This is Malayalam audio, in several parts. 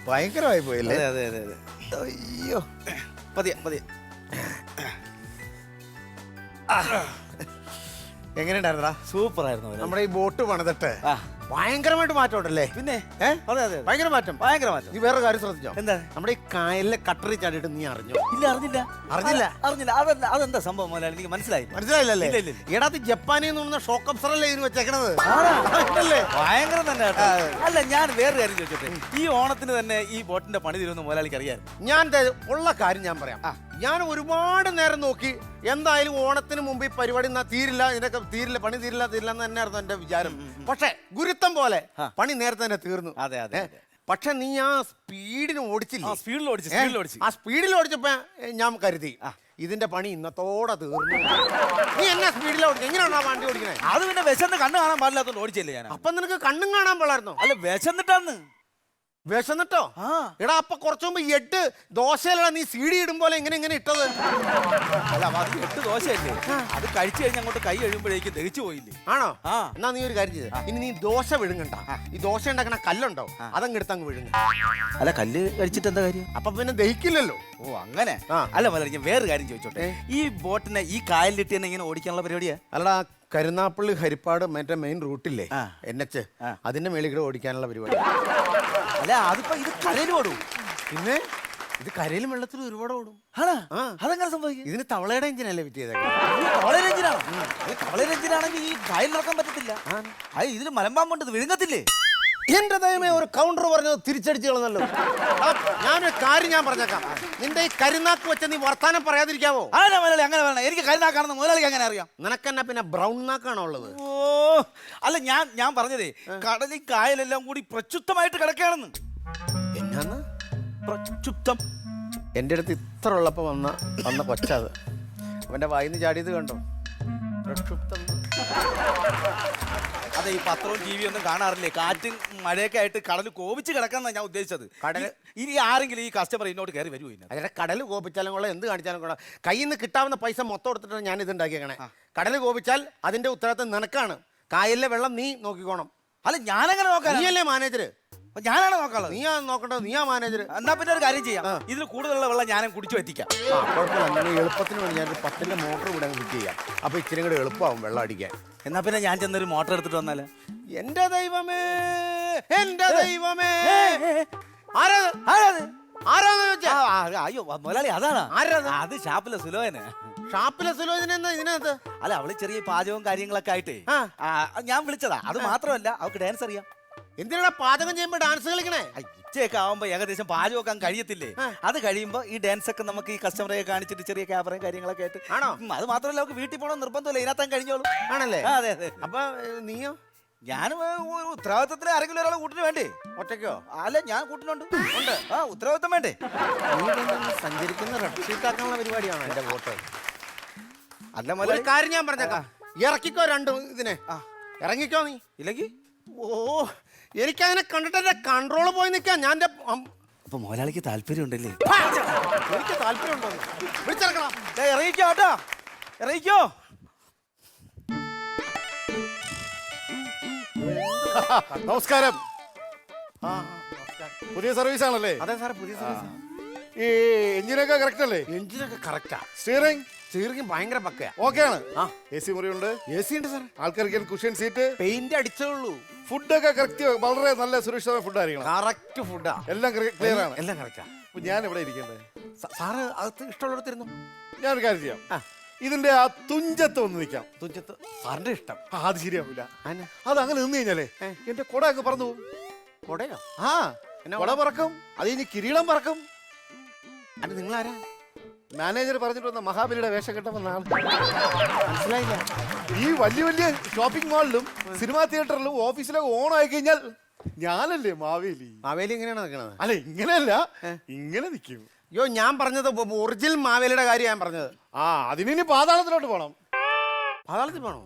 ഭയങ്കരമായി പോയല്ലേ? അതെ അതെ അതെ അതെ. അയ്യോ, പതിയെ പതിയെ. എങ്ങനെയുണ്ടായിരുന്നടാ? സൂപ്പർ ആയിരുന്നു. നമ്മുടെ ഈ ബോട്ട് പണിതിട്ട് ആ ഭയങ്കരമായിട്ട് മാറ്റം ഉണ്ടല്ലേ? പിന്നെ അതെ അതെ, ഭയങ്കര മാറ്റം. ഭയങ്കര മാറ്റം. നീ വേറെ കാര്യം ശ്രദ്ധിച്ചോ? എന്താ? നമ്മുടെ ഈ കായലിലെ കട്ടറി ചാടിയിട്ട് നീ അറിഞ്ഞോ? ഇല്ല, അറിഞ്ഞില്ല. അറിഞ്ഞില്ല? അതെന്താ സംഭവം മുതലാളി? എനിക്ക് മനസ്സിലായില്ലല്ലേ? ഇല്ല. എടാ, ജപ്പാനിൽ നിന്ന് ഷോക്ക് അബ്സറല്ലേ ഇതിന് വെച്ചേക്കണത്? ഭയങ്കര തന്നെ കേട്ടോ. അല്ല, ഞാൻ വേറെ കാര്യം ചോദിച്ചോട്ടെ, ഈ ഓണത്തിന് തന്നെ ഈ ബോട്ടിന്റെ പണി തരുമെന്ന് മുതലാളിക്ക് അറിയാം? ഞാൻ ഉള്ള കാര്യം ഞാൻ പറയാം. ഞാൻ ഒരുപാട് നേരം നോക്കി, എന്തായാലും ഓണത്തിന് മുമ്പ് ഈ പരിപാടി തീരില്ല, ഇതിനൊക്കെ തീരില്ല, പണി തീരില്ല എന്ന് തന്നെയായിരുന്നു എന്റെ വിചാരം. പക്ഷെ ഗുരുത്തം പോലെ പണി നേരത്തെ തന്നെ തീർന്നു. അതെ അതെ. പക്ഷെ നീ ആ സ്പീഡിന് ഓടിച്ചില്ലേ? സ്പീഡിൽ ആ സ്പീഡിൽ ഓടിച്ചപ്പോ ഞാൻ കരുതി ഇതിന്റെ പണി ഇന്നത്തോടെ തീർന്നു. നീ എന്നാ സ്പീഡിൽ ഓടിച്ചു? എങ്ങനെയാണോ ആ വണ്ടി ഓടിക്കണേ? അത് പിന്നെ വിശന്ന് കണ്ണ് കാണാൻ പാടില്ലാത്തോണ്ട് ഓടിച്ചില്ലേ ഞാൻ. അപ്പൊ നിനക്ക് കണ്ണും കാണാൻ പാടായിരുന്നോ? അല്ല, വിശന്നിട്ടാന്ന്. വിശന്നിട്ടോ? എടാ, അപ്പൊ കുറച്ചു മുമ്പ് 8 ദോശയിലാണ് നീ സീഡി ഇടും പോലെ ഇങ്ങനെ ഇട്ടത്. അല്ല, അത് 8 ദോശയല്ലേ, അത് കഴിച്ചു കഴിഞ്ഞ് അങ്ങോട്ട് കൈ കഴിയുമ്പോഴേക്കും ദഹിച്ചു പോയില്ലേ? ആണോ? എന്നാ നീ ഒരു കാര്യം ചെയ്ത്, ഇനി നീ ദോശ വിഴുങ്ങണ്ട. ഈ ദോശ ഉണ്ടാക്കണ കല്ലുണ്ടോ, അതങ്ങ് എടുത്തങ്ങ് വിഴുങ്ങ. അല്ല, കല്ല് കഴിച്ചിട്ട് എന്താ കാര്യം? അപ്പൊ പിന്നെ ദഹിക്കില്ലല്ലോ. ഓ, അങ്ങനെ. അല്ല മുതലാളി, ഞാൻ വേറെ കാര്യം ചോദിച്ചോട്ടെ, ഈ ബോട്ടിനെ ഈ കായലിലിട്ട് തന്നെ ഇങ്ങനെ ഓടിക്കാനുള്ള പരിപാടിയാ? അല്ലടാ, കരുനാപ്പള്ളി ഹരിപ്പാട് മറ്റേ മെയിൻ റൂട്ടില്ലേ NH, അതിന്റെ മേളിൽ കൂടെ ഓടിക്കാനുള്ള പരിപാടി. അല്ല, അതിപ്പോ ഇത് കരയിൽ ഓടും. പിന്നെ ഇത് കരയിലും വെള്ളത്തിലും ഒരുപാട് ഓടും. അതെങ്ങനെ സംഭവിക്കും? ഇതിന് തവളയുടെ എഞ്ചിനല്ലേ പറ്റിയതൊക്കെ? തവളയുടെ എഞ്ചിനാണെങ്കിൽ ഈ കായൽ നടക്കാൻ പറ്റത്തില്ല. ഇതിന് മലമ്പാമ്പുണ്ട്, ഇത് വിഴുങ്ങത്തില്ലേ? എന്റെ ദൈവമേ, ഒരു കൗണ്ടർ പറഞ്ഞത് തിരിച്ചടിച്ചു കളഞ്ഞല്ലോ. ഞാനൊരു കാര്യം ഞാൻ പറഞ്ഞേക്കാം, നിന്റെ ഈ കരുനാക്ക് വെച്ച നീ വർത്താനം പറയാതിരിക്കാവോ? മുതലാളി, അങ്ങനെ വേണം. എനിക്ക് കരുനാക്കാണെന്ന് മുതലാളിക്ക് അങ്ങനെ അറിയാം? നിനക്കെന്നാ പിന്നെ ബ്രൗൺ നാക്കാണോ ഉള്ളത്? ഓ, അല്ല, ഞാൻ പറഞ്ഞതേ കടലിൽ കായലെല്ലാം കൂടി പ്രക്ഷുബ്ധമായിട്ട് കിടക്കുകയാണെന്ന്. എന്നാന്ന് പ്രക്ഷുബ്ധം? എൻ്റെ അടുത്ത് ഇത്ര ഉള്ളപ്പോ വന്ന കൊച്ചത് അവന്റെ വായിന്ന് ചാടിയത് കണ്ടോ? പ്രക്ഷുബ്ധം. അതെ, ഈ പത്രവും TV ഒന്നും കാണാറില്ലേ? കാറ്റും മഴയൊക്കെ ആയിട്ട് കടൽ കോപിച്ച് കിടക്കാന്നാണ് ഞാൻ ഉദ്ദേശിച്ചത്. കടൽ ഇനി ആരെങ്കിലും ഈ കസ്റ്റമർ ഇന്നോട്ട് കയറി വരുമോ? അതിന്റെ കടൽ കോപിച്ചാലും കൊള്ളാം, എന്ത് കാണിച്ചാലും കൊള്ളാം. കയ്യിൽ നിന്ന് കിട്ടാവുന്ന പൈസ മൊത്തം എടുത്തിട്ടാണ് ഞാൻ ഇത് ഉണ്ടാക്കിയേക്കണേ. കടൽ കോപിച്ചാൽ അതിന്റെ ഉത്തരവാദിത്തം നിനക്കാണ്. കായലിലെ വെള്ളം നീ നോക്കിക്കോണം. അല്ല, ഞാനെങ്ങനെ നോക്കാം? നീയല്ലേ മാനേജർ? ഞാനാണ് നോക്കാനുള്ളത്. നീയാ നോക്കണ്ടോ? നീയാ മാനേജർ. എന്നാ പിന്നെ ഒരു കാര്യം ചെയ്യാം, ഇതിൽ കൂടുതലുള്ള വെള്ളം ഞാനും കുടിച്ചു എത്തിക്കാം. കുഴപ്പമില്ല, നിങ്ങൾ എളുപ്പത്തിന് വേണ്ടി ഞാനൊരു 10ന്റെ മോട്ടർ ഇവിടെ ഫിറ്റ് ചെയ്യാം. അപ്പൊ ഇച്ചിരി കൂടെ എളുപ്പമാവും വെള്ളം അടിക്കാൻ. എന്നാ പിന്നെ ഞാൻ ചെന്നൊരു മോട്ടർ എടുത്തിട്ട് വന്നാലേ? എന്റെ ദൈവമേ, എന്റെ ദൈവമേ, അയ്യോ മുതലാളി, അതാണ്. അത് ഷാപ്പിലെ സുലോചന. ഷാപ്പിലെ സുലോചന എന്നാ ഇതിനകത്ത്? അല്ല, അവള് ചെറിയ പാചകവും കാര്യങ്ങളൊക്കെ ആയിട്ടേ ഞാൻ വിളിച്ചതാ. അത് മാത്രമല്ല, അവൾക്ക് ഡാൻസ് അറിയാം. എന്തിനാ പാചകം ചെയ്യുമ്പോ ഡാൻസ് കളിക്കണേ? ഉച്ചയൊക്കെ ആവുമ്പോ ഏകദേശം പാചകമൊക്കെ കഴിയത്തില്ലേ? അത് കഴിയുമ്പോ ഈ ഡാൻസ് ഒക്കെ നമുക്ക് ഈ കസ്റ്റമറെ കാണിച്ചിട്ട് ചെറിയ ക്യാമറയും കാര്യങ്ങളൊക്കെ ആയിട്ട്. ആണോ? അത് മാത്രമല്ല, അവർക്ക് വീട്ടിൽ പോകണം നിർബന്ധമില്ല, ഇതിനകത്താൻ കഴിഞ്ഞോളൂ. ആണല്ലേ? അതെ അതെ. അപ്പൊ നീയോ? ഞാനും ഉത്തരവാദിത്തത്തിന് ആരെങ്കിലും ഒരാളെ കൂട്ടിന് വേണ്ടേ? ഒറ്റയ്ക്കോ? അല്ല, ഞാൻ കൂട്ടിനുണ്ട്. ഉത്തരവാദിത്തം വേണ്ടേ? സഞ്ചരിക്കുന്ന റെഡ് ഷീറ്റ് ആക്കാനുള്ള പരിപാടിയാണോ എന്റെ വോട്ട്? അല്ല, ഒരു കാര്യം ഞാൻ പറഞ്ഞേക്കാം, ഇറക്കിക്കോ രണ്ടും ഇതിനെ. ഇറങ്ങിക്കോ നീ. ഇല്ലെങ്കിൽ ഓ, എനിക്കതിനെ കണ്ടിട്ട് എന്റെ കൺട്രോള് പോയി നിൽക്കാം. ഞാൻ അപ്പൊ മുതലാളിക്ക് താല്പര്യം ഉണ്ടല്ലേ? എനിക്ക് താല്പര്യം ഉണ്ടോ? വിളിച്ചിറക്കണം. ഇറങ്ങിക്കോ കേട്ടോ, ഇറങ്ങിക്കോ. നമസ്കാരം. പുതിയ സർവീസ് ആണല്ലേ? അതെ സാറേ, പുതിയ സർവീസ്. ഈ എഞ്ചിനൊക്കെ കറക്റ്റ് അല്ലേ? എഞ്ചിനൊക്കെ കറക്റ്റാ. സ്റ്റിയറിംഗ് ഭയങ്കര പക്കയാ. ഓക്കെ ആണ്. AC മുറിയുണ്ട്. AC ഉണ്ട് സാർ. ആൾക്കാർക്ക് കുഷ്യൻ സീറ്റ്. പെയിന്റ് അടിച്ചോളൂ. ഫുഡൊക്കെ കറക്റ്റ്, വളരെ നല്ല സുരക്ഷിതമായ ഫുഡ് ആയിരിക്കണം. കറക്റ്റ് ഫുഡാ. എല്ലാം ക്ലിയർ ആണ്. എല്ലാം കറക്റ്റാ. ഞാൻ ഇവിടെ ഇരിക്കണ്ടേ? സാറ് അകത്ത് ഇഷ്ടമുള്ളടത്തിരുന്നു. ഞാനൊരു കാര്യം ചെയ്യാം, ഇതിന്റെ ആ തുഞ്ചത്ത് ഒന്ന് നിൽക്കാം. തുഞ്ചത്ത് സാറിന്റെ ഇഷ്ടം. അത് ശരിയാവില്ല. അത് അങ്ങനെ നിന്ന് കഴിഞ്ഞാലേ എന്റെ കൊട അങ്ങ് പറന്നു പോകും. കൊടയോ? കൊട പറക്കും, അത് ഇനി കിരീടം പറക്കും. അത് നിങ്ങളാരാ? മാനേജർ പറഞ്ഞിട്ട് വന്ന മഹാബലിയുടെ വേഷം കെട്ടവന്ന ആൾ. മനസ്സിലായില്ല. ഈ വലിയ വലിയ ഷോപ്പിംഗ് മാളിലും സിനിമാ തിയേറ്ററിലും ഓഫീസിലൊക്കെ ഓണായി കഴിഞ്ഞാൽ ഞാനല്ലേ മാവേലി. മാവേലി ഇങ്ങനെയാണ് നിൽക്കണത്? അല്ല, ഇങ്ങനെയല്ല, ഇങ്ങനെ നിൽക്കും. അയ്യോ, ഞാൻ പറഞ്ഞത് ഒറിജിനൽ മാവേലിയുടെ കാര്യം ഞാൻ പറഞ്ഞത്. അതിനി പാതാളത്തിലോട്ട് പോണം. പാതാളത്തിൽ പോണോ?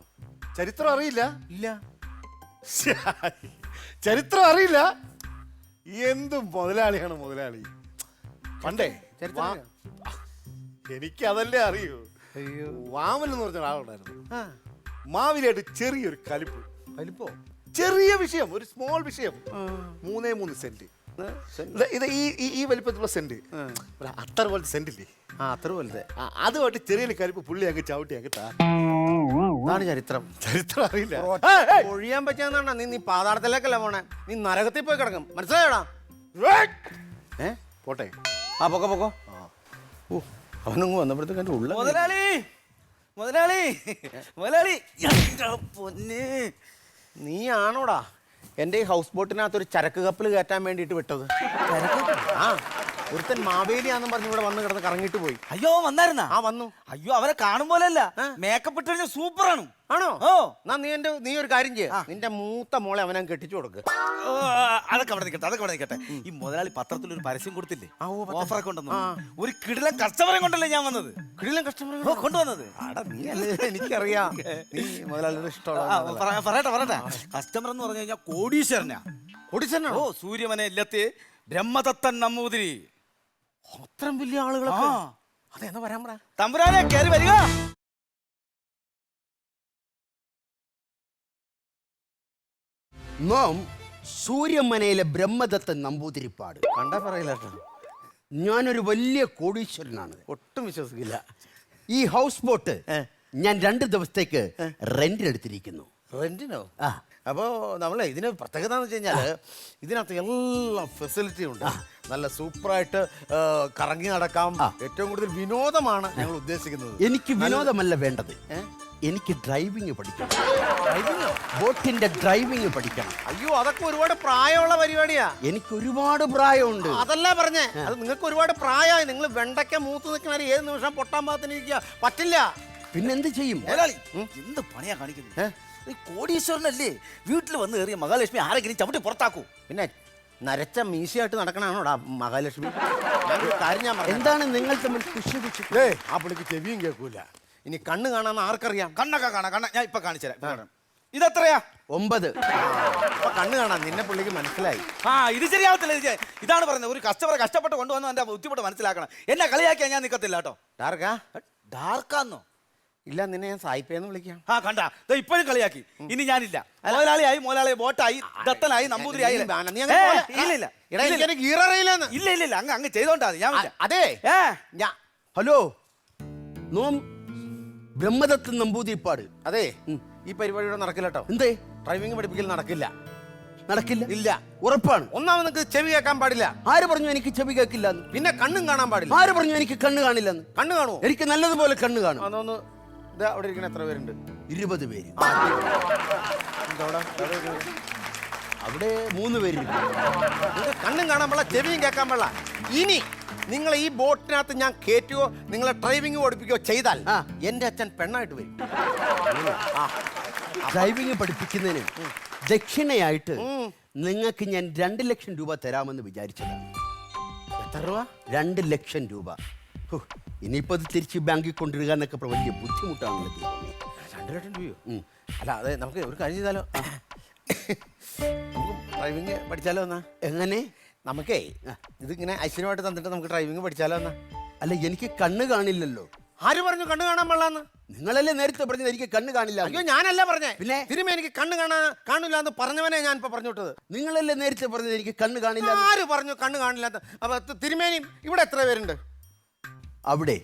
ചരിത്രം അറിയില്ല? ഇല്ല. ചരിത്രം അറിയില്ല? എന്തും മുതലാളിയാണ് മുതലാളി. പണ്ടേ എനിക്ക് അതല്ലേ അറിയൂ. വാമൻ എന്ന് പറഞ്ഞ ആളുണ്ടായിരുന്നു. മാവിലായിട്ട് ചെറിയൊരു കലിപ്പോ, ചെറിയ വിഷയം, ഒരു സ്മോൾ വിഷയം. 3 സെന്റ് ഇത് ഈ വലിപ്പത്തിലുള്ള സെന്റ് അത്ര പോലത്തെ സെന്റ് ഇല്ലേ ആ അത്ര വലുത്. അതുമായിട്ട് ചെറിയ കരിപ്പ് പുള്ളി അങ്ങ് ചവിട്ടി അങ്ങ് അതാണ് ചരിത്രം. ചരിത്രം അറിയില്ല. ഒഴിയാൻ പറ്റിയെന്നാണ്. നീ പാതാളത്തിലേക്കല്ല പോണേ, നീ നരകത്തിൽ പോയി കിടക്കും. മനസ്സിലായോടാ? പോട്ടെ. ആ പൊക്കോ പൊക്കോ. ഓ അവനങ്ങ് വന്നപ്പോഴത്തേക്ക് എൻ്റെ ഉള്ള മുതലാളി മുതലാളി മുതലാളി എൻ്റെ പൊന്ന്. നീ ആണോടാ എൻ്റെ ഈ ഹൗസ് ബോട്ടിനകത്ത് ഒരു ചരക്ക് കപ്പൽ കയറ്റാൻ വേണ്ടിയിട്ട് വിട്ടത്? ആ ഒരുത്തൻ മാവേലിയാന്നും പറഞ്ഞ് ഇവിടെ വന്ന് കിടന്ന് കറങ്ങിയിട്ട് പോയി. അയ്യോ വന്നായിരുന്നാ? ആ വന്നു. അയ്യോ അവരെ കാണും പോലല്ല, മേക്കപ്പ് ഇട്ട് കഴിഞ്ഞാൽ സൂപ്പറാണ്. ആണോ? ഓ എന്നാ നീ ഒരു കാര്യം ചെയ്യ, നിന്റെ മൂത്ത മോളെ അവനെ കെട്ടിച്ചു കൊടുക്ക്. അതൊക്കെ അവിടെ നിൽക്കട്ടെ, അതൊക്കെ അവിടെ നിൽക്കട്ടെ. ഈ മുതലാളി പത്രത്തിൽ ഒരു പരസ്യം കൊടുത്തില്ലേ, ഓഫറൊക്കെ ഉണ്ടെന്ന്. ഒരു കിടിലൻ കസ്റ്റമറെ കൊണ്ടല്ലേ ഞാൻ വന്നത്. കിടിലൻ കസ്റ്റമർ കൊണ്ടുവന്നത്? നീ അല്ലേ, എനിക്കറിയാം നീ മുതലാളിയുടെ ഇഷ്ടമുള്ള. പറയട്ടെ. കസ്റ്റമർ എന്ന് പറഞ്ഞു കഴിഞ്ഞാൽ കോടീശ്വരനാ. കോടീശ്വരനാ? ഓ സൂര്യമനെ ഇല്ലത്തെ ബ്രഹ്മദത്തൻ നമ്പൂതിരി. അത്രയും വലിയ ആളുകളൊക്കെ. അതെന്നാ വരാൻ പറ. തമ്പുരാനെ കയറി വരിക. നാം സൂര്യമനയിലെ ബ്രഹ്മദത്തൻ നമ്പൂതിരിപ്പാട്. കണ്ടാ പറയില്ല. ഞാനൊരു വലിയ കോടീശ്വരനാണ്. ഒട്ടും വിശ്വസിക്കില്ല. ഈ ഹൗസ് ബോട്ട് ഞാൻ 2 ദിവസത്തേക്ക് റെന്റിനെടുത്തിരിക്കുന്നു. റെന്റിനോ? ആ. അപ്പോ നമ്മളെ ഇതിന് പ്രത്യേകത എന്ന് വെച്ച് കഴിഞ്ഞാല് ഇതിനകത്ത് എല്ലാ ഫെസിലിറ്റിയും ഉണ്ട്. നല്ല സൂപ്പറായിട്ട് കറങ്ങി നടക്കാം. ഏറ്റവും കൂടുതൽ വിനോദമാണ് ഞങ്ങൾ ഉദ്ദേശിക്കുന്നത്. എനിക്ക് വിനോദമല്ല വേണ്ടത്, എനിക്ക് ഡ്രൈവിംഗ് പഠിക്കണം. ഡ്രൈവിംഗോ? ബോട്ടിന്റെ ഡ്രൈവിംഗ് പഠിക്കണം. അയ്യോ അതൊക്കെ ഒരുപാട് പ്രായമുള്ള പരിപാടിയാ. എനിക്ക് ഒരുപാട് പ്രായമുണ്ട്. അതല്ല പറഞ്ഞേ, അത് നിങ്ങൾക്ക് ഒരുപാട് പ്രായമായി. നിങ്ങൾ വെണ്ടയ്ക്ക മൂത്ത് നിൽക്കുന്ന ഏത് നിമിഷം പൊട്ടാൻ പാകത്തിനിരിക്കുക. പറ്റില്ല. പിന്നെന്ത് ചെയ്യും? മുതലാളി എന്ത് പണിയാ കാണിക്കുന്നത്? ഈ കോടീശ്വരനല്ലേ, വീട്ടിൽ വന്ന് കയറിയ മഹാലക്ഷ്മി ആരെങ്കിലും ചവിട്ടി പുറത്താക്കൂ. പിന്നെ നരച്ച മീശയായിട്ട് നടക്കണാണോടാ മഹാലക്ഷ്മി? ഞാനൊരു കാര്യം ഞാൻ പറയാം. എന്താണ് നിങ്ങൾ തമ്മിൽ കുശിപ്പിച്ചു? ആ പുള്ളിക്ക് ചെവിയും കേൾക്കൂല. ഇനി കണ്ണ് കാണാന്ന് ആർക്കറിയാം? കണ്ണൊക്കെ കാണാം. ഞാൻ ഇപ്പൊ കാണിച്ചുതരാം. ഇതെത്രയാ? 9. അപ്പൊ കണ്ണ് കാണാൻ നിന്നെ പുള്ളിക്ക് മനസ്സിലായി. ഇത് ശരിയാവത്തില്ല. ഇതാണ് പറയുന്നത്, ഒരു കസ്റ്റമറെ കഷ്ടപ്പെട്ട് കൊണ്ടുവന്ന് എന്റെ ബുദ്ധിമുട്ട് മനസ്സിലാക്കണം. എന്നെ കളിയാക്കിയാ ഞാൻ നിൽക്കത്തില്ല കേട്ടോ. ഡാർക്കാ? ഡാർക്കാന്നോ? ഇല്ല, നിന്നെ ഞാൻ സായിപ്പേന്ന് വിളിക്കാം. കണ്ടാ ഇപ്പോഴും കളിയാക്കി. ഇനി ഞാനില്ല. മുതലാളിയായി ബോട്ടായി ദത്തനായി നമ്പൂതിരിയായി. ഇല്ല അങ്ങ് ചെയ്തോണ്ടാ ഞാൻ. അതെ ഹലോ, നോം ബ്രഹ്മദത്തൻ നമ്പൂതിരിപ്പാട്. അതെ ഈ പരിപാടിയുടെ നടക്കില്ല കേട്ടോ. എന്തേ? ഡ്രൈവിംഗ് പഠിപ്പിക്കൽ നടക്കില്ല. നടക്കില്ല? ഇല്ല. ഉറപ്പാണ്? ഒന്നാമത് നിങ്ങൾക്ക് ചെവി കേൾക്കാൻ പാടില്ല. ആര് പറഞ്ഞു എനിക്ക് ചെവി കേൾക്കില്ല? പിന്നെ കണ്ണും കാണാൻ പാടില്ല. ആര് പറഞ്ഞു എനിക്ക് കണ്ണ് കാണില്ലെന്ന്? കണ്ണ് കാണുമോ? എനിക്ക് നല്ലതുപോലെ കണ്ണ് കാണും. അതൊന്ന് അവിടെ ഇരിക്കണ എത്ര പേരുണ്ട്? 20 പേര്. ഇതവിടെ അവിടെ 3 പേര്. കണ്ണും കാണാൻ പാടില്ല, ചെവിയും കേൾക്കാൻ പാടില്ല. ഇനി നിങ്ങൾ ഈ ബോട്ടിനകത്ത് ഞാൻ കയറ്റുകയോ നിങ്ങളെ ഡ്രൈവിംഗ് പഠിപ്പിക്കുകയോ ചെയ്താൽ എന്റെ അച്ഛൻ പെണ്ണായിട്ട് വരും. ഡ്രൈവിംഗ് പഠിപ്പിക്കുന്നതിന് ദക്ഷിണയായിട്ട് നിങ്ങൾക്ക് ഞാൻ 2 ലക്ഷം രൂപ തരാമെന്ന് വിചാരിച്ചതാണ്. എത്ര രൂപ? 2 ലക്ഷം രൂപ. ഇനിയിപ്പോ അത് തിരിച്ച് ബാങ്കിൽ കൊണ്ടുവരിക എന്നൊക്കെ വലിയ ബുദ്ധിമുട്ടാണല്ലോ. 2 ലക്ഷം രൂപയോ? അല്ല അതെ, നമുക്ക് ഒരു കാര്യം ചെയ്താലോ? നമുക്ക് ഡ്രൈവിംഗ് പഠിച്ചാലോ എന്നാ? എങ്ങനെ? നമുക്കേ ഇതിങ്ങനെ ഐശ്വര്യമായിട്ട് തന്നിട്ട് നമുക്ക് ഡ്രൈവിംഗ് പഠിച്ചാലോ എന്നാ? അല്ല, എനിക്ക് കണ്ണ് കാണില്ലല്ലോ. ആര് പറഞ്ഞു കണ്ണ് കാണാൻ പാടില്ലാന്ന്? നിങ്ങളല്ലേ നേരത്തെ പറഞ്ഞത് എനിക്ക് കണ്ണ് കാണില്ല? അയ്യോ ഞാനല്ല പറഞ്ഞേ. പിന്നെ തിരുമേ എനിക്ക് കണ്ണ് കാണില്ല എന്ന് പറഞ്ഞവനെ ഞാൻ ഇപ്പൊ പറഞ്ഞു വിട്ടത്. നിങ്ങളല്ലേ നേരത്തെ പറഞ്ഞത് എനിക്ക് കണ്ണ് കാണില്ല? ആര് പറഞ്ഞു കണ്ണ് കാണില്ലാത്ത? അപ്പൊ തിരുമേനി ഇവിടെ എത്ര പേരുണ്ട്? അവിടെ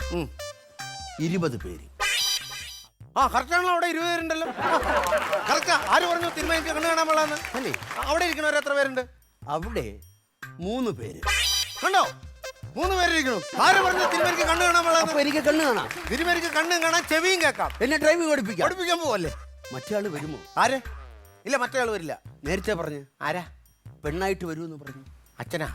20 പേര്. കറക്റ്റാണല്ലോ, അവിടെ 20 പേരുണ്ടല്ലോ. കറക്റ്റാ. ആര് പറഞ്ഞു തിരുമേനിക്ക് കണ്ണ് കാണാൻ പാടില്ലാന്ന്? അല്ലേ? അവിടെ ഇരിക്കണവർ എത്ര പേരുണ്ട്? അവിടെ 3 പേര്. കണ്ടോ? 3 പേരിരിക്കണു. ആര് പറഞ്ഞു തിരുമേനിക്ക് കണ്ണ് കാണാൻ പാടില്ലാന്ന്? അപ്പൊ എനിക്ക് കണ്ണ് കാണാം. തിരുമേനിക്ക് കണ്ണും കാണാൻ ചെവിയും കേൾക്കാം. എന്നെ ഡ്രൈവിംഗ് പഠിപ്പിക്കാൻ പോവല്ലേ? മറ്റേ ആള് വരുമോ? ആര്? ഇല്ല, മറ്റേ ആള് വരില്ല. നേരത്തെ പറഞ്ഞു. ആരാ? പെണ്ണായിട്ട് വരുമെന്ന് പറഞ്ഞു. അച്ഛനാ?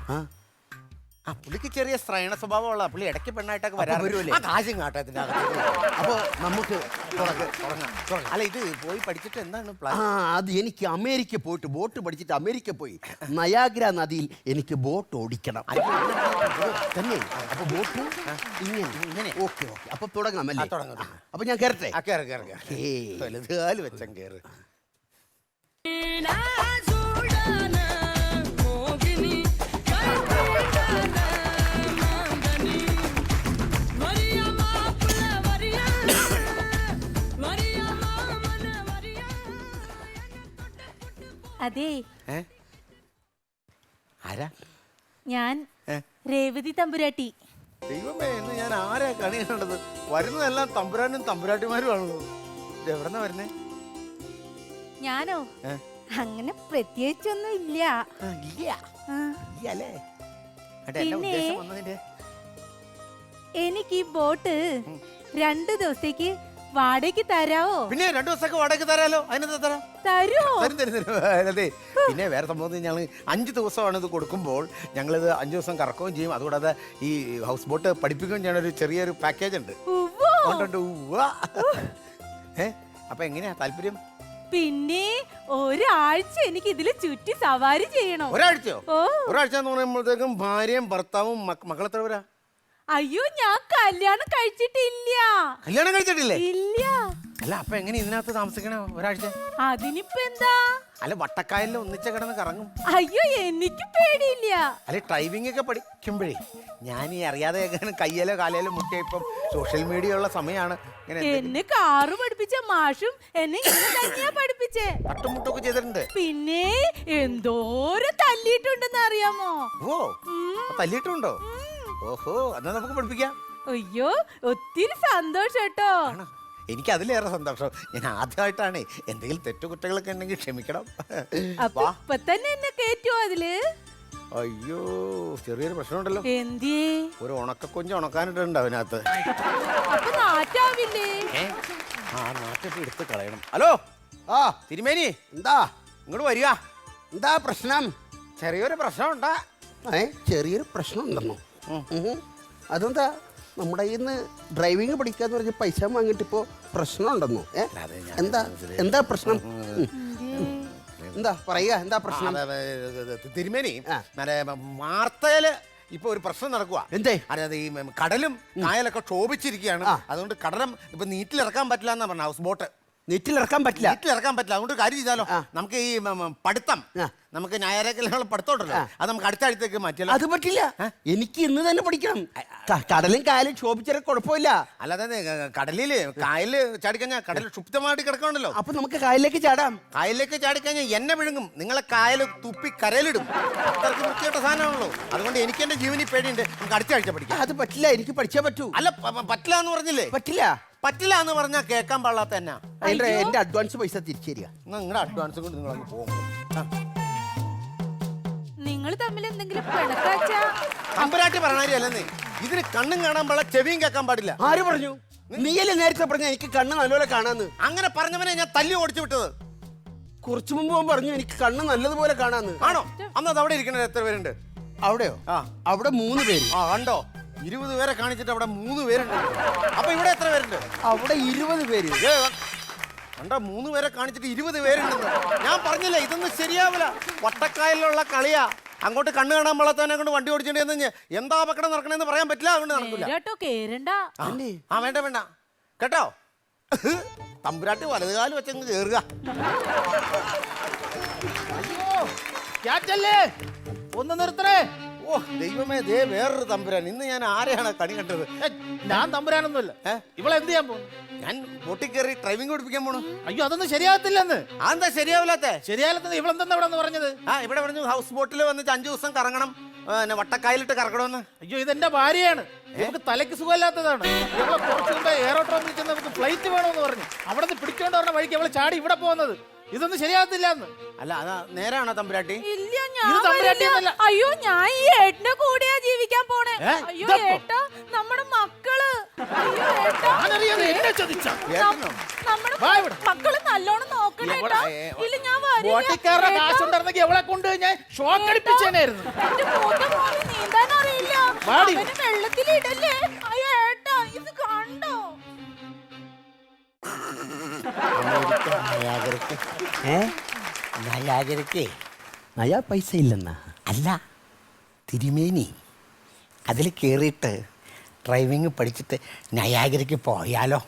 പുള്ളിക്ക് ചെറിയ സ്ത്രൈണ സ്വഭാവമുള്ള പുള്ളി ഇടയ്ക്ക് പെണ്ണായിട്ടൊക്കെ വരാറുമല്ലേ? കാശും കാട്ടത്തിന്റെ അകത്ത്. അപ്പൊ നമുക്ക് തുടങ്ങാം. അല്ല, ഇത് പോയി പഠിച്ചിട്ട് എന്താണ് പ്ലാൻ? അത് എനിക്ക് അമേരിക്ക പോയിട്ട് ബോട്ട് പഠിച്ചിട്ട് അമേരിക്ക പോയി നയാഗ്ര നദിയിൽ എനിക്ക് ബോട്ട് ഓടിക്കണം തന്നെ. അപ്പൊ ബോട്ട് ഇങ്ങനെ. ഓക്കെ. അപ്പൊ തുടങ്ങാം അല്ലേ? തുടങ്ങാം. അപ്പൊ ഞാൻ കയറട്ടെ? വലുതുകാല് വെച്ചം കയറ്. അതെ, ആരാ? ഞാൻ രേവതി തമ്പുരാട്ടി. ദൈവമേ, ഇന്ന് ഞാൻ ആരെയാ കണി കണ്ടത്? വരുന്നതെല്ലാം തമ്പുരാനും തമ്പുരാട്ടിമാരും ആണല്ലോ. ഇത് എവിടെന്നാ വരുന്നേ? ഞാനോ അങ്ങനെ പ്രത്യേകിച്ചൊന്നും ഇല്ല. പിന്നെ എനിക്ക് ഈ ബോട്ട് 2 ദിവസത്തേക്ക് വാടകയ്ക്ക് തരാവോ? പിന്നെ 2 ദിവസമൊക്കെ വാടക തരാലോ. അതിനെന്താ തരാം? തരുമോ? അതെ. പിന്നെ വേറെ സംഭവം, ഞങ്ങൾ 5 ദിവസമാണ് ഇത് കൊടുക്കുമ്പോൾ ഞങ്ങളിത് 5 ദിവസം കറക്കുകയും ചെയ്യും. അതുകൂടാതെ ഈ ഹൗസ് ബോട്ട് പഠിപ്പിക്കുകയും ചെയ്യണ ഒരു ചെറിയൊരു പാക്കേജ് ഉണ്ട്. അപ്പൊ എങ്ങനെയാ താല്പര്യം? പിന്നെ ഒരാഴ്ച എനിക്ക് ഇതിൽ ചുറ്റി സവാരി ചെയ്യണം. ഒരാഴ്ചയോ? ഓ. ഒരാഴ്ച എന്ന് പറയുമ്പോഴത്തേക്കും ഭാര്യയും ഭർത്താവും മക്കളെത്ര പേരാ? അയ്യോ, ഞാൻ കല്യാണം കഴിച്ചിട്ടില്ല. കല്യാണം കഴിച്ചിട്ടില്ലേ? ഇല്ല. അല്ല, അപ്പൊ എങ്ങനെ ഇതിനകത്ത് താമസിക്കണ ഒരാഴ്ച? അതിനിപ്പോ എന്താ? അല്ല, വട്ടക്കായലിൽ ഒന്നിച്ച കിടന്ന് കറങ്ങും. അയ്യോ, എനിക്ക് പേടിയില്ല. അല്ലെ, ഡ്രൈവിംഗ് ഒക്കെ പഠിക്കുമ്പോഴേ ഞാൻ ഈ അറിയാതെ കയ്യിലോ കാലയിലോ മുട്ടിയ ഇപ്പം സോഷ്യൽ മീഡിയ ഉള്ള സമയമാണ്. എന്നെ കാറ് പഠിപ്പിച്ച മാഷും എന്നെ ഇങ്ങനെ തന്നെയാ പഠിപ്പിച്ചേ. തട്ടുമുട്ടൊക്കെ ചെയ്തിട്ടുണ്ട്. പിന്നെ എന്തോരം തല്ലിയിട്ടുണ്ടെന്ന് അറിയാമോ? ഓ, തല്ലിയിട്ടുണ്ടോ? ഓഹോ, എന്നാ നമുക്ക് പഠിപ്പിക്കാം. അയ്യോ, ഒത്തിരി സന്തോഷം കേട്ടോ. എനിക്ക് അതിലേറെ സന്തോഷം. ഞാൻ ആദ്യമായിട്ടാണ്. എന്തെങ്കിലും തെറ്റുകുറ്റങ്ങളൊക്കെ ഉണ്ടെങ്കിൽ ക്ഷമിക്കണം. അപ്പൊ ഇപ്പൊ തന്നെ എന്നെ കേറ്റുവോ അതില്? അയ്യോ, ചെറിയൊരു പ്രശ്നമുണ്ടല്ലോ. എന്തിയേ? ഒരു ഉണക്കൊഞ്ച് ഉണക്കാനിട്ടുണ്ട് അതിനകത്ത്. അപ്പൊ നാറ്റാവില്ലേ? ആ നാട്ടിട്ട് എടുത്ത് കളയണം. ഹലോ, തിരുമേനി, എന്താ ഇങ്ങോട്ട് വരിക. എന്താ പ്രശ്നം? ചെറിയൊരു പ്രശ്നമുണ്ടാ. ചെറിയൊരു പ്രശ്നം ഉണ്ടെന്നോ? അതെന്താ? നമ്മുടെ കയ്യിൽ നിന്ന് ഡ്രൈവിംഗ് പഠിക്കാന്ന് പറഞ്ഞ് പൈസ വാങ്ങിയിട്ട് ഇപ്പോ പ്രശ്നമുണ്ടെന്നോ? എന്താ എന്താ പ്രശ്നം? എന്താ പറയുക? എന്താ പ്രശ്നം? തിരുമേനി, വാർത്തയില് ഇപ്പൊ ഒരു പ്രശ്നം നടക്കുക. എന്തേ? അതായത് ഈ കടലും കായലൊക്കെ ക്ഷോഭിച്ചിരിക്കുകയാണ്. അതുകൊണ്ട് കടലും ഇപ്പൊ നീറ്റിലിറക്കാൻ പറ്റില്ല എന്നാ പറഞ്ഞ ഹൗസ് ബോട്ട്. നെറ്റിലിറക്കാൻ പറ്റില്ല? നെറ്റിലിറക്കാൻ പറ്റില്ല. അതുകൊണ്ട് ഒരു കാര്യം ചെയ്താലോ, നമുക്ക് ഈ പഠിത്തം, നമുക്ക് ഞായറാഴ്ച പഠിത്തം ഉണ്ടല്ലോ, അത് നമുക്ക് അടുത്ത ആഴ്ചത്തേക്ക് മാറ്റിയല്ലോ. അത് പറ്റില്ല. എനിക്ക് ഇന്ന് തന്നെ പഠിക്കണം. കടലും കായലും ക്ഷോഭിച്ചാൽ കുഴപ്പമില്ല. അല്ലാതെ കടലില് കായല് ചാടിക്കഴിഞ്ഞാൽ കടൽ ക്ഷുപ്തമായിട്ട് കിടക്കണല്ലോ. അപ്പൊ നമുക്ക് കായലിലേക്ക് ചാടാം. കായലിലേക്ക് ചാടിക്കഴിഞ്ഞാൽ എന്നെ വിഴുങ്ങും. നിങ്ങളെ കായൽ തുപ്പി കരയിലിടും. അത്രയ്ക്ക് വൃത്തിയായിട്ട സാധനമാണല്ലോ. അതുകൊണ്ട് എനിക്ക് എന്റെ ജീവനിൽ പേടിയുണ്ട്. നമുക്ക് അടുത്ത ആഴ്ച പഠിക്കാം. അത് പറ്റില്ല, എനിക്ക് പഠിച്ചേ പറ്റൂ. അല്ല, പറ്റില്ല എന്ന് പറഞ്ഞില്ലേ? പറ്റില്ല. പറ്റില്ല എന്ന് പറഞ്ഞാൽ കേൾക്കാൻ പാടില്ലാത്ത തന്നെ. എന്റെ അഡ്വാൻസ് പൈസ തിരിച്ചു തരിക. നിങ്ങളുടെ അഡ്വാൻസ് കൊണ്ട് നിങ്ങൾ പോകും. നിങ്ങൾ തമ്മിൽ എന്തെങ്കിലും പിണക്കാച്ചാ? തമ്പുരാട്ടി പറഞ്ഞാലേ ഇതിന് കണ്ണും കാണാൻ പാടില്ല, ചെവിയും കേൾക്കാൻ പാടില്ല. ആര് പറഞ്ഞു? നീയല്ലേ നേരത്തെ പറഞ്ഞ എനിക്ക് കണ്ണ് നല്ലപോലെ കാണാന്ന്? അങ്ങനെ പറഞ്ഞവനെ ഞാൻ തല്ലി ഓടിച്ചു വിട്ടത്. കുറച്ചു മുമ്പ് പറഞ്ഞു എനിക്ക് കണ്ണ് നല്ലതുപോലെ കാണാന്ന്. ആണോ? അന്ന് അത് അവിടെ ഇരിക്കണത് എത്ര പേരുണ്ട്? അവിടെയോ? അവിടെ 3 പേര്. കണ്ടോ? 20 പേരെ കാണിച്ചിട്ട് അവിടെ 3 പേരുണ്ട്. അപ്പൊ ഇവിടെ എത്ര പേരുണ്ട്? അവിടെ 20 പേര്. കണ്ടോ, 3 പേരെ കാണിച്ചിട്ട് 20 പേരുണ്ടെന്ന്. ഞാൻ പറഞ്ഞില്ലേ, ഇതൊന്നും ശരിയാവില്ല. വട്ടക്കായലിലുള്ള കളിയാ. അങ്ങോട്ട് കണ്ണ് കാണാൻ പാടാത്തവനെ കൊണ്ട് വണ്ടി ഓടിച്ചിട്ടുണ്ടെന്ന് എന്താ അപകടം നടക്കണെന്ന് പറയാൻ പറ്റില്ല. അതുകൊണ്ട് നടക്കില്ല. വേണ്ട വേണ്ട കേട്ടോ. തമ്പുരാട്ടി വലതുകാലം വെച്ചങ്ങ് കേറുക. ഒന്ന് നിർത്തണേ. ഓ ദൈവമേ, ദേ വേറൊരു തമ്പുരാൻ. ഇന്ന് ഞാൻ ആരെയാണ് കണി കണ്ടത്? ഞാൻ തമ്പുരാനൊന്നുമില്ല. ഇവളെന്ത് ചെയ്യാൻ പോകുന്നു? ഞാൻ ബോട്ടിൽ കയറി ഡ്രൈവിംഗ് പഠിപ്പിക്കാൻ പോണു. അയ്യോ, അതൊന്നും ശരിയാകത്തില്ലെന്ന്. അതെന്താ ശരിയാവില്ലാത്ത? ശരിയാകത്തില്ല. ഇവളെന്താ ഇവിടെ പറഞ്ഞത്? ഇവിടെ പറഞ്ഞു ഹൗസ് ബോട്ടിൽ വന്നിട്ട് 5 ദിവസം കറങ്ങണം, വട്ടക്കായലിട്ട് കറക്കണമെന്ന്. അയ്യോ, ഇതെന്റെ ഭാര്യയാണ്. നമുക്ക് തലയ്ക്ക് സുഖമില്ലാത്തതാണ്. ഇവളെ കുറച്ച് മുമ്പ് എയറോട്രോമിൽ ചെന്ന് നമുക്ക് ഫ്ലൈറ്റ് വേണമെന്ന് പറഞ്ഞു. അവിടെ നിന്ന് പിടിച്ചോണ്ട് പറഞ്ഞ വഴിക്ക് അവള് ചാടി ഇവിടെ പോകുന്നത്. ഇതൊന്നും ശരിയാകത്തില്ല എന്ന്. അല്ല, അതാ നേരാണോ തമ്പുരാട്ടി? ഇല്ല, ഇത് തമ്പുരാട്ടിയൊന്നുമല്ല. അയ്യോ, ഞാൻ ഈ ഏട്ടന്റെ കൂടെയാ ജീവിക്കാൻ പോണേ. അയ്യോ ഏട്ടാ, നമ്മുടെ മക്കള്. നമ്മുടെ മക്കള് നല്ലോണം നോക്കണേ. ഇല്ല, ഞാൻ കാശുണ്ടായിരുന്നെങ്കിൽ എവളെ കൊണ്ട് ഞാൻ ഷോക്ക് അടിപ്പിച്ചേനായിരുന്നു. നീന്താൻ അറിയില്ല. വെള്ളത്തിലിടല്ലേ. അയ്യോ ഏട്ടാ, ഇത് കണ്ടോ? നയാ പൈസ ഇല്ലെന്നാ? അല്ല, തിരുമേനി അതിൽ കയറിയിട്ട് ഡ്രൈവിംഗ് പഠിച്ചിട്ട് നയാഗരയ്ക്ക് പോയാലോ?